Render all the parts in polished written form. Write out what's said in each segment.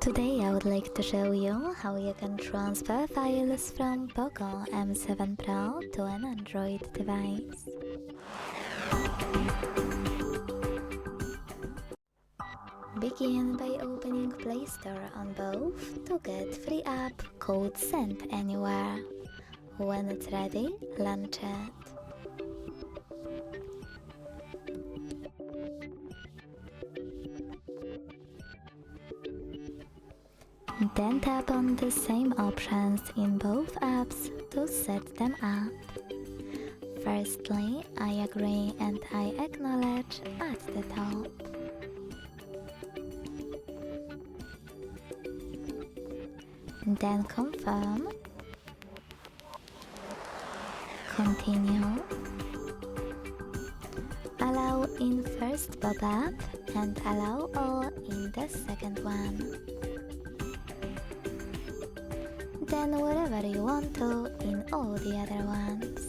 Today I would like to show you how you can transfer files from POCO M7 Pro to an Android device. Begin by opening Play Store on both to get free app called Send Anywhere. When it's ready, launch it. Then tap on the same options in both apps to set them up. Firstly, I agree and I acknowledge at the top. Then confirm, continue, allow in first pop-up and allow all in the second one. Then whatever you want to in all the other ones.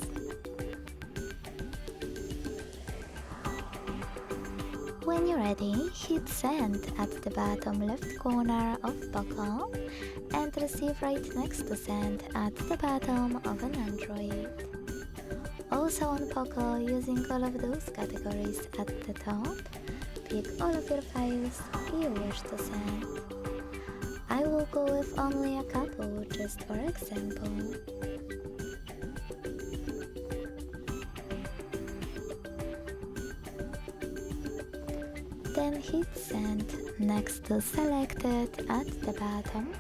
When you're ready, hit send at the bottom left corner of POCO and receive right next to send at the bottom of an Android. Also on POCO, using all of those categories at the top, pick all of your files you wish to send. I will go with only a couple just for example. Then hit send next to selected at the bottom.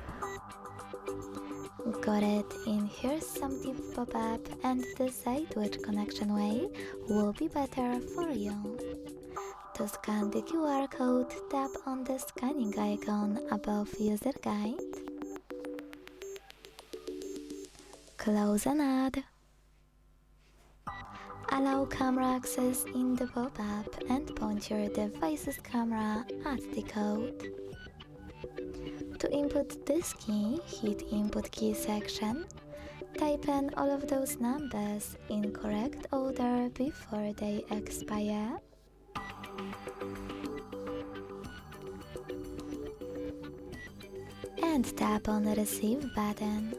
Got it, in here's some div pop-up and decide which connection way will be better for you. To scan the QR code, tap on the scanning icon above user guide. Close and add. Allow camera access in the pop-up and point your device's camera at the code. To input this key, hit Input Key section. Type in all of those numbers in correct order before they expire. And tap on the Receive button.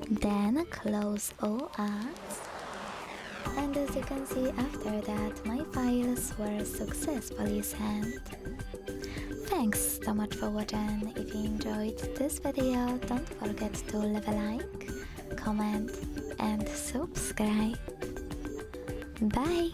Then close all apps. And as you can see, after that my files were successfully sent. Thanks so much for watching. If you enjoyed this video, don't forget to leave a like, comment and subscribe. Bye!